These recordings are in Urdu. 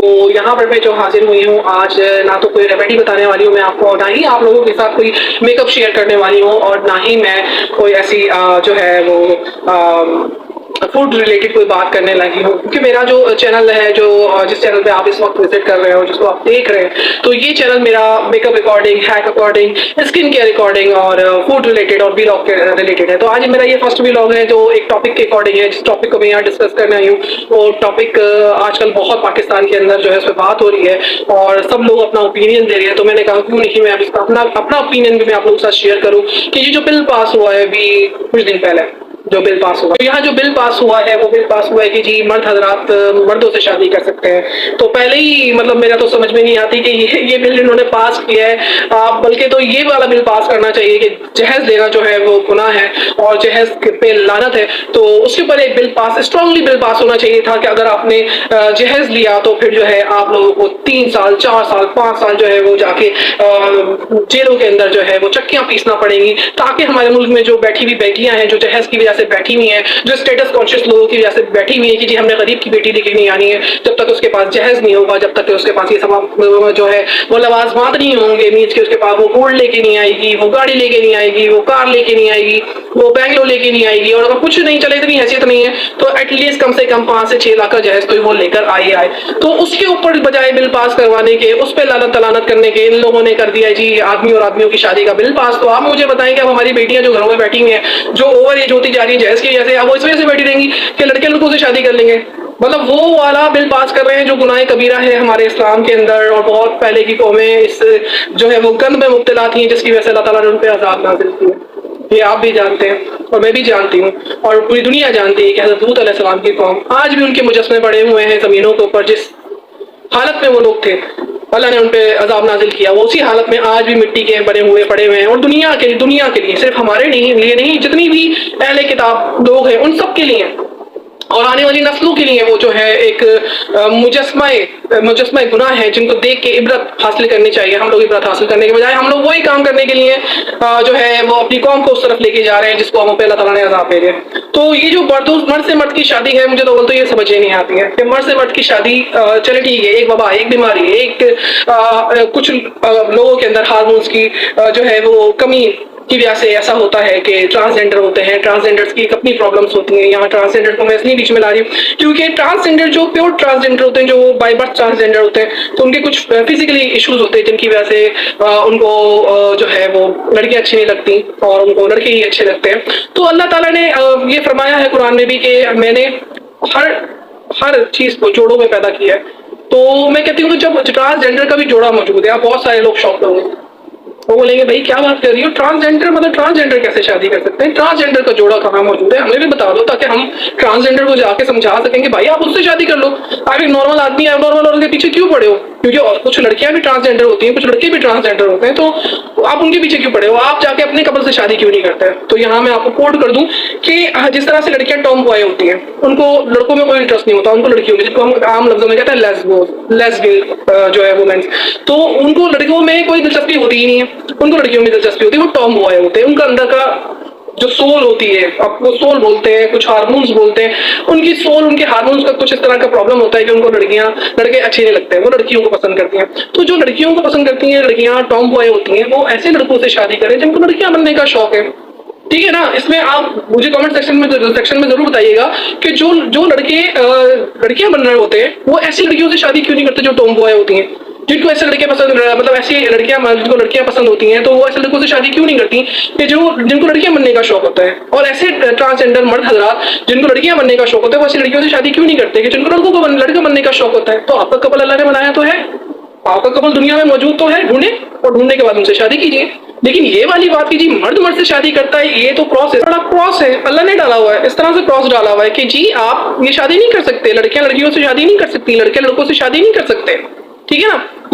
تو یہاں پر میں جو حاضر ہوئی ہوں آج، نہ تو کوئی ریمیڈی بتانے والی ہوں میں آپ کو، نہ ہی آپ لوگوں کے ساتھ کوئی میک اپ شیئر کرنے والی ہوں، اور نہ ہی میں کوئی ایسی جو ہے وہ فوڈ ریلیٹڈ کوئی بات کرنے لگی ہوں، کیونکہ میرا جو چینل ہے، جو جس چینل پہ آپ اس وقت وزٹ کر رہے ہو، جس کو آپ دیکھ رہے ہیں، تو یہ چینل میرا make up recording, hack recording, skin care recording اور فوڈ ریلیٹڈ اور ویلاگ کے ریلیٹڈ ہے۔ تو آج میرا یہ فرسٹ ویلاگ ہے جو ایک ٹاپک کے اکارڈنگ ہے، جس ٹاپک کو میں یہاں ڈسکس کرنے آئی ہوں۔ وہ ٹاپک آج کل بہت پاکستان کے اندر جو ہے اس پہ بات ہو رہی ہے اور سب لوگ اپنا اوپینین دے رہے ہیں، تو میں نے کہا کیوں نہیں میں اپنا اوپینین بھی میں آپ لوگوں کے ساتھ شیئر کروں کہ یہ جو بل پاس ہوا ہے ابھی کچھ دن پہلے، جو بل پاس ہوا ہے، یہاں جو بل پاس ہوا ہے وہ بل پاس ہوا ہے کہ جی مرد حضرات مردوں سے شادی کر سکتے ہیں۔ تو پہلے ہی مطلب میرا تو سمجھ میں نہیں آتی کہ یہ بل انہوں نے پاس کیا ہے، بلکہ تو یہ والا بل پاس کرنا چاہیے کہ جہیز دینا جو ہے وہ گناہ ہے اور جہیز پہ لعنت ہے۔ تو اس کے اوپر ایک بل پاس، اسٹرانگلی بل پاس ہونا چاہیے تھا کہ اگر آپ نے جہیز لیا تو پھر جو ہے آپ لوگوں کو 3 سال 4 سال 5 سال جو ہے وہ جا کے جیلوں کے اندر جو ہے وہ چکیاں پیسنا پڑیں گی، تاکہ ہمارے ملک میں جو بیٹھی ہوئی بیٹیاں ہیں، جو جہیز کی وجہ سے بیٹھی ہوئی ہیں، جو اسٹیٹس کانشیس لوگوں کی وجہ سے بیٹھی ہوئی ہیں کہ جی ہم نے غریب کی بیٹی لے کے نہیں آنی ہے، جب تک اس کے پاس جہیز نہیں ہوگا، جب تک کہ اس کے پاس یہ سب جو ہے وہ لوازمات نہیں ہوں گے، مینس کہ اس کے پاس وہ گولڈ لے کے نہیں آئے گی، وہ گاڑی لے کے نہیں آئے گی، وہ کار لے کے نہیں آئے گی، وہ بینگلور لے کے نہیں آئے گی، اور اگر کچھ نہیں چلے اتنی حیثیت نہیں ہے تو ایٹ لیسٹ کم سے کم 5 سے 6 لاکھ کا جہیز تو وہ لے کر آئے۔ تو اس کے اوپر بجائے بل پاس کروانے کے، اس پہ لعنت تلعنت کرنے کے، ان لوگوں نے کر دیا جی آدمی اور آدمیوں کی شادی کا بل پاس۔ تو آپ مجھے بتائیں کہ اب ہماری بیٹیاں جو گھروں میں بیٹھی ہوئی ہیں، جو اوور ایج ہوتی جا رہی ہیں جہیز کی وجہ سے، اب وہ اس وجہ سے بیٹھی رہیں گی کہ لڑکے لڑکوں سے شادی کر لیں گے؟ مطلب وہ والا بل پاس کر رہے ہیں جو گناہ کبیرہ ہے ہمارے اسلام کے اندر، اور بہت پہلے کی قومیں اس جو ہے وہ گند میں مبتلا تھیں، جس کی وجہ سے اللہ تعالیٰ نے ان پہ عذاب نازل کیا۔ یہ آپ بھی جانتے ہیں اور میں بھی جانتی ہوں اور پوری دنیا جانتی ہے کہ حضرت لوط علیہ السلام کی قوم آج بھی ان کے مجسمے پڑے ہوئے ہیں زمینوں کے اوپر، جس حالت میں وہ لوگ تھے اللہ نے ان پہ عذاب نازل کیا، وہ اسی حالت میں آج بھی مٹی کے بنے ہوئے پڑے ہوئے ہیں۔ اور دنیا کے لیے صرف ہمارے لیے نہیں، جتنی بھی اہل کتاب لوگ ہیں ان سب کے لیے اور آنے والی نسلوں کے لیے وہ جو ہے ایک مجسمہ گناہ ہے، جن کو دیکھ کے عبرت حاصل کرنی چاہیے۔ ہم لوگ عبرت حاصل کرنے کے بجائے ہم لوگ وہی کام کرنے کے لیے جو ہے وہ اپنی قوم کو اس طرف لے کے جا رہے ہیں جس کو ہم پہ اللہ تعالیٰ نے عذاب بھیجے۔ تو یہ جو مرد سے مرد کی شادی ہے، مجھے تو یہ سمجھ ہی نہیں آتی ہے کہ مرد سے مرد کی شادی چلے ٹھیک ہے، ایک وبا، ایک بیماری، ایک کچھ لوگوں کے اندر ہارمونس کی جو ہے وہ کمی کی وجہ سے ایسا ہوتا ہے کہ ٹرانسجینڈر ہوتے ہیں، ٹرانسجینڈرز کی اپنی پرابلمس ہوتی ہیں۔ یہاں ٹرانسجینڈر کو میں اس لیے بیچ میں لا رہی ہوں کیونکہ ٹرانسجینڈر جو پیور ٹرانسجینڈر ہوتے ہیں، جو بائی برتھ ٹرانسجینڈر ہوتے ہیں، تو ان کے کچھ فزیکلی ایشوز ہوتے ہیں جن کی وجہ سے ان کو جو ہے وہ لڑکیاں اچھی نہیں لگتی اور ان کو لڑکے ہی اچھے لگتے ہیں۔ تو اللہ تعالیٰ نے یہ فرمایا ہے قرآن میں بھی کہ میں نے ہر چیز کو جوڑوں میں پیدا کیا ہے۔ تو میں کہتی ہوں کہ جب ٹرانسجینڈر کا بھی جوڑا موجود ہے، آپ بہت سارے لوگ شوق ہوں گے، وہ بولیں گے بھائی کیا بات کر رہی ہو، ٹرانسجینڈر مطلب ٹرانسجینڈر کیسے شادی کر سکتے ہیں؟ ٹرانسجینڈر کا جوڑا کہاں موجود ہے ہمیں بھی بتا دو، تاکہ ہم ٹرانسجینڈر کو جا کے سمجھا سکیں کہ بھائی آپ اس سے شادی کر لو، آپ ایک نارمل آدمی ہے، نارمل اور کے پیچھے کیوں پڑے ہو؟ کیونکہ کچھ لڑکیاں بھی ٹرانسجینڈر ہوتی ہیں، کچھ لڑکے بھی ٹرانسجینڈر ہوتے ہیں، تو آپ ان کے پیچھے کیوں پڑے ہو؟ آپ جا کے اپنے قبل سے شادی کیوں نہیں کرتے؟ تو یہاں میں آپ کو کوٹ کر دوں کہ جس طرح سے لڑکیاں ٹام بوائے ہوتی ہیں، ان کو لڑکوں میں کوئی انٹرسٹ نہیں ہوتا، ان کو لڑکیوں میں، جن کو ہم عام لفظوں میں کہتے ہیں لیسبین جو ہے وومنس، تو ان کو لڑکیوں میں کوئی دلچسپی ہوتی ہی نہیں ہے، ان کو لڑکیوں میں دلچسپی ہوتی ہے، وہ ٹام بوائے ہوتے ہیں، ان کا اندر کا جو سول ہوتی ہے، اب وہ سول بولتے ہیں، کچھ ہارمونز بولتے ہیں، ان کی سول، ان کے ہارمونز کا کچھ اس طرح کا پرابلم ہوتا ہے کہ ان کو لڑکے اچھے نہیں لگتے ہیں، وہ لڑکیوں کو پسند کرتی ہیں۔ تو جو لڑکیوں کو پسند کرتی ہیں، لڑکیاں ٹام بوائے ہوتی ہیں، وہ ایسے لڑکوں سے شادی کریں جن کو لڑکیاں بننے کا شوق ہے، ٹھیک ہے نا؟ اس میں آپ مجھے کامنٹ سیکشن میں ضرور بتائیے گا کہ جو لڑکے لڑکیاں بن رہے ہوتے ہیں وہ ایسی لڑکیوں سے شادی کیوں نہیں کرتے جو ٹام بوائے ہوتی ہیں؟ جن کو ایسے لڑکے پسند، مطلب ایسی لڑکیاں جن کو لڑکیاں پسند ہوتی ہیں، تو وہ ایسے لڑکوں سے شادی کیوں نہیں کرتی کہ جن کو لڑکیاں بننے کا شوق ہوتا ہے؟ اور ایسے ٹرانسجینڈر مرد حضرات جن کو لڑکیاں بننے کا شوق ہوتا ہے، وہ ایسی لڑکیوں سے شادی کیوں نہیں کرتے کہ جن کو لڑکا بننے کا شوق ہوتا ہے؟ تو آپ کا کپل اللہ نے بنایا تو ہے، آپ کا کپل دنیا میں موجود تو ہے، ڈھونڈے اور ڈھونڈنے کے بعد ان سے شادی کیجیے۔ لیکن یہ والی بات کی جی مرد مرد سے شادی کرتا ہے، یہ تو کراس ہے، بڑا کراس ہے، اللہ نے ڈالا ہوا ہے، اس طرح سے کراس ڈالا ہوا ہے کہ جی آپ یہ شادی نہیں کر سکتے، لڑکیاں لڑکیوں سے شادی نہیں کر سکتی، لڑکے لڑکوں سے شادی نہیں کر سکتے، ٹھیک ہے نا؟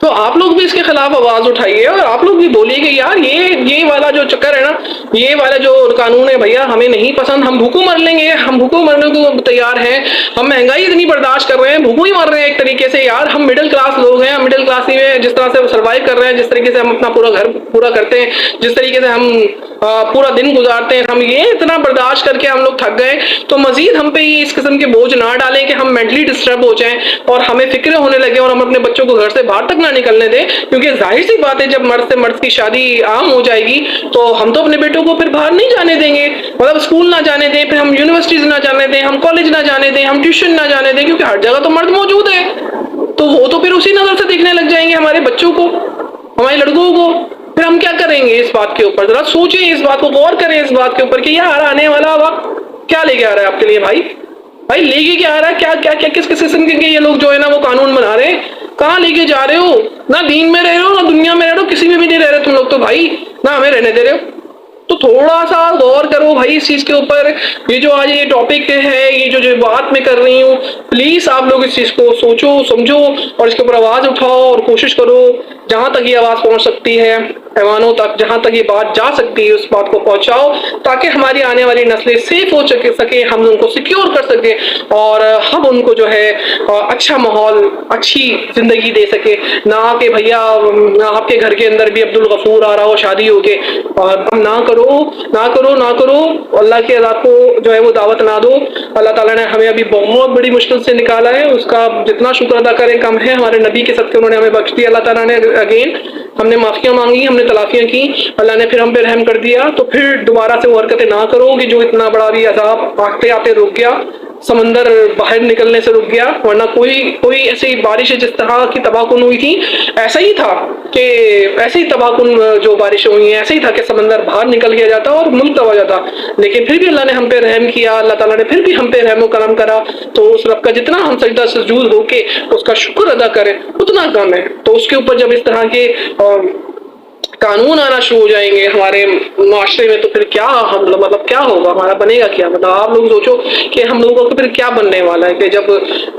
تو آپ لوگ بھی اس کے خلاف آواز اٹھائیے اور آپ لوگ بھی بولیے کہ یار یہ والا جو چکر ہے نا، یہ والا جو قانون ہے بھیا ہمیں نہیں پسند، ہم بھوکوں مر لیں گے، ہم بھوکوں مرنے کو تیار ہیں، ہم مہنگائی اتنی برداشت کر رہے ہیں، بھوکوں ہی مر رہے ہیں ایک طریقے سے یار، ہم مڈل کلاس لوگ ہیں، ہم مڈل کلاس ہی میں جس طرح سے سروائیو کر رہے ہیں، جس طریقے سے ہم اپنا پورا گھر پورا کرتے ہیں، جس طریقے سے ہم پورا دن گزارتے ہیں، ہم یہ اتنا برداشت کر کے ہم لوگ تھک گئے، تو مزید ہم پہ یہ اس قسم کے بوجھ نہ ڈالیں کہ ہم مینٹلی ڈسٹرب ہو جائیں اور ہمیں فکریں ہونے لگے اور ہم اپنے بچوں کو گھر سے باہر تک نہ نکلنے دیں، کیونکہ ظاہر سی بات ہے جب مرد سے مرد کی شادی عام ہو جائے گی تو ہم تو اپنے بیٹوں کو پھر باہر نہیں جانے دیں گے، مطلب اسکول نہ جانے دیں، پھر ہم یونیورسٹیز نہ جانے دیں، ہم کالج نہ جانے دیں، ہم ٹیوشن نہ جانے دیں، کیونکہ ہر جگہ تو مرد موجود ہے، تو وہ تو پھر اسی نظر سے دیکھنے لگ جائیں گے ہمارے بچوں کو، ہمارے لڑکوں کو، پھر ہم کیا کریں گے؟ اس بات کے اوپر ذرا سوچیں، اس بات کو غور کریں، اس بات کے اوپر کہ یار آنے والا وقت کیا لے کے آ رہا ہے آپ کے لیے بھائی، بھائی لے کے کیا آ رہا ہے، کیا کیا کیا کس قسم کے یہ لوگ جو ہے نا وہ قانون بنا رہے ہیں، کہاں لے کے جا رہے ہو؟ نہ دین میں رہ رہے ہو، نہ دنیا میں رہ رہے ہو، کسی میں بھی نہیں رہ رہے تم لوگ تو بھائی، نہ ہمیں رہنے دے رہے ہو، تو تھوڑا سا غور کرو بھائی اس چیز کے اوپر۔ یہ جو آج یہ ٹاپک ہے، یہ جو بات میں کر رہی ہوں، پلیز آپ لوگ اس چیز کو سوچو سمجھو اور اس کے اوپر آواز اٹھاؤ اور کوشش کرو جہاں تک یہ آواز پہنچ سکتی ہے ایوانوں تک، جہاں تک یہ بات جا سکتی ہے اس بات کو پہنچاؤ، تاکہ ہماری آنے والی نسلیں سیف ہو سکے، ہم ان کو سیکیور کر سکیں اور ہم ان کو جو ہے اچھا ماحول، اچھی زندگی دے سکے، نہ کہ بھیا آپ کے گھر کے اندر بھی عبد الغفور آ رہا ہو شادی ہو کے، اور نہ کرو نہ کرو نہ کرو، اللہ کے عذاب کو جو ہے وہ دعوت نہ دو۔ اللہ تعالیٰ نے ہمیں ابھی بہت بڑی مشکل سے نکالا ہے، اس کا جتنا شکر ادا کریں کم ہے، ہمارے نبی کے صدقے انہوں نے ہمیں بخش دیا، اللہ تعالیٰ نے اگین ہم نے معافیاں مانگی، ہم نے تلافیاں کی، اللہ نے پھر ہم پہ رحم کر دیا، تو پھر دوبارہ سے وہ حرکتیں نہ کرو کہ جو اتنا بڑا بھی عذاب آتے آتے رک گیا، سمندر باہر نکلنے سے رک گیا، ورنہ کوئی ایسی بارش ہے جس طرح کی تباہ کن ہوئی تھی، ایسا ہی تھا کہ ایسی تباہ کن جو بارشیں ہوئی ہیں ایسا ہی تھا کہ سمندر باہر نکل گیا جاتا اور ملک تباہ ہو جاتا، لیکن پھر بھی اللہ نے ہم پہ رحم کیا، اللہ تعالیٰ نے پھر بھی ہم پہ رحم و کرم کرا، تو اس رب کا جتنا ہم سجدہ سجود ہو کے اس کا شکر ادا کریں اتنا کم ہے۔ تو اس کے اوپر جب اس طرح کے قانون آنا شروع ہو جائیں گے ہمارے معاشرے میں، تو پھر کیا مطلب کیا ہوگا، ہمارا بنے گا کیا؟ مطلب آپ لوگ سوچو کہ ہم لوگوں کو پھر کیا بننے والا ہے، کہ جب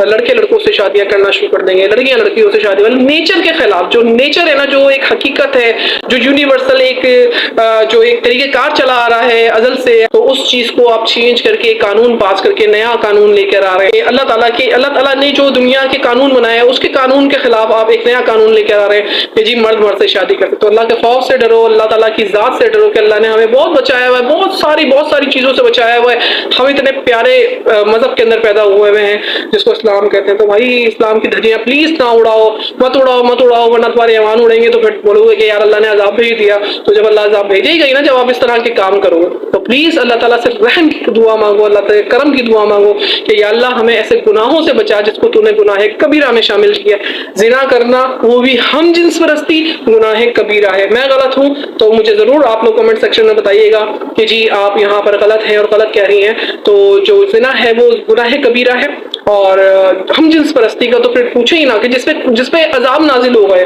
لڑکے لڑکوں سے شادیاں کرنا شروع کر دیں گے، لڑکیاں لڑکیوں سے شادی، نیچر کے خلاف، جو نیچر ہے نا، جو ایک حقیقت ہے، جو یونیورسل جو ایک طریقہ کار چلا آ رہا ہے ازل سے، تو اس چیز کو آپ چینج کر کے قانون پاس کر کے نیا قانون لے کر آ رہے ہیں۔ اللہ تعالیٰ نے جو دنیا کے قانون بنائے ہیں اس کے قانون کے خلاف آپ ایک نیا قانون لے کر آ رہے ہیں کہ جی مرد مرد سے شادی کرتے، تو اللہ کے خوف سے ڈرو، اللہ تعالیٰ کی ذات سے ڈرو کہ اللہ نے ہمیں بہت بچایا ہوا ہے، بہت ساری چیزوں سے بچایا ہوا ہے، ہم اتنے پیارے مذہب کے اندر پیدا ہوئے ہیں جس کو اسلام کہتے ہیں، تو بھائی اسلام کی دھجیاں پلیز نہ اڑاؤ، مت اڑاؤ، ورنہ تمہارے ایمان اڑیں گے تو پھر بولو گے کہ یار اللہ نے عذاب بھیج دیا، تو جب اللہ عذاب بھیجے ہی گئی نا جب آپ اس طرح کے کام کرو گے، تو پلیز اللہ تعالیٰ سے رحم کی دعا مانگو، اللہ تعالیٰ کرم کی دعا مانگو کہ یا اللہ ہمیں ایسے گناہوں سے بچا جس کو تو نے گناہ کبیرہ میں شامل کیا، زنا کرنا وہ بھی ہم جنس پرستی گناہ کبیرہ ہے۔ میں غلط ہوں تو مجھے ضرور آپ لوگ کمنٹ سیکشن میں بتائیے گا کہ جی آپ یہاں پر غلط ہیں اور غلط کہہ رہی ہیں، تو جو زنا ہے وہ گناہ کبیرہ ہے، اور ہم جنس پرستی کا تو پھر پوچھے ہی نہ کہ جس پہ عذاب نازل ہو گئے،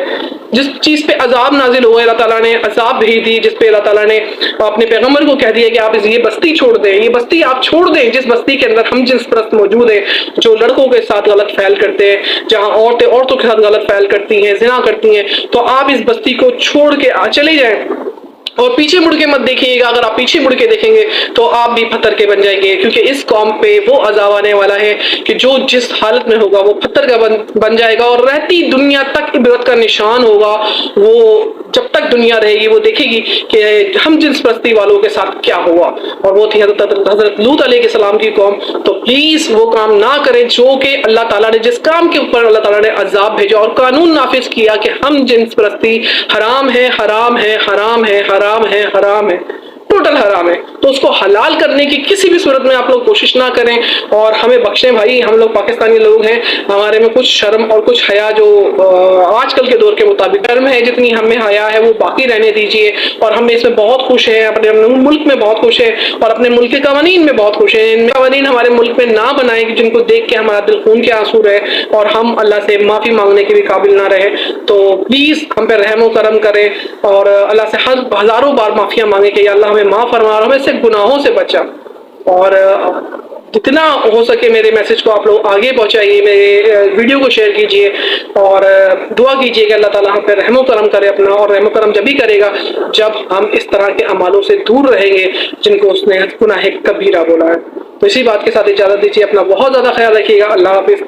جس چیز پہ عذاب نازل ہو گئے، اللہ تعالیٰ نے عذاب بھیج دی، جس پہ اللہ تعالیٰ نے اپنے پیغمبر کو کہہ دیا کہ آپ یہ بستی چھوڑ دیں، یہ بستی آپ چھوڑ دیں، جس بستی کے اندر ہم جنس پرست موجود ہیں، جو لڑکوں کے ساتھ غلط فعل کرتے ہیں، جہاں عورتیں عورتوں کے ساتھ غلط فعل کرتی ہیں، زنا کرتی ہیں، تو آپ اس بستی کو چھوڑ کے چلے جائیں اور پیچھے مڑ کے مت دیکھیے گا، اگر آپ پیچھے مڑ کے دیکھیں گے تو آپ بھی پتھر کے بن جائیں گے، کیونکہ اس قوم پہ وہ عذاب آنے والا ہے کہ جو جس حالت میں ہوگا وہ پتھر کا بن جائے گا، اور رہتی دنیا تک عبرت کا نشان ہوگا، وہ جب تک دنیا رہے گی وہ دیکھے گی کہ ہم جنس پرستی والوں کے ساتھ کیا ہوا، اور وہ تھی حضرت لوط علیہ السلام کی قوم۔ تو پلیز وہ کام نہ کریں جو کہ اللہ تعالیٰ نے جس کام کے اوپر اللہ تعالیٰ نے عذاب بھیجا اور قانون نافذ کیا کہ ہم جنس پرستی حرام ہے، حرام ہے، حرام ہے، حرام ہے، حرام ہے، ٹوٹل حرام ہے، تو اس کو حلال کرنے کی کسی بھی صورت میں آپ لوگ کوشش نہ کریں، اور ہمیں بخشیں بھائی، ہم لوگ پاکستانی لوگ ہیں، ہمارے میں کچھ شرم اور کچھ حیا جو آج کل کے دور کے مطابق شرم ہے، جتنی ہمیں حیا ہے وہ باقی رہنے دیجیے، اور ہم اس میں بہت خوش ہیں، اپنے ملک میں بہت خوش ہیں، اور اپنے ملک کے قوانین میں بہت خوش ہیں، ان قوانین ہمارے ملک میں نہ بنائیں جن کو دیکھ کے ہمارا دل خون کے آنسو رہے اور ہم اللہ سے معافی مانگنے کے بھی قابل نہ رہے، تو پلیز ہم پہ رحم و کرم کریں اور اللہ سے ہزاروں بار معافیاں مانگیں کہ یا اللہ ہمیں معاف فرما اور ہمیں سے گناہوں سے بچا، اور جتنا ہو سکے میرے میسج کو آپ لوگ آگے پہنچائیے، میرے ویڈیو کو شیئر کیجیے اور دعا کیجیے کہ اللہ تعالیٰ ہم پہ رحم و کرم کرے اپنا، اور رحم و کرم جب بھی کرے گا جب ہم اس طرح کے اعمالوں سے دور رہیں گے جن کو اس نے گناہ کبیرہ بولا ہے۔ تو اسی بات کے ساتھ اجازت دیجیے، اپنا بہت زیادہ خیال رکھیے گا، اللہ حافظ۔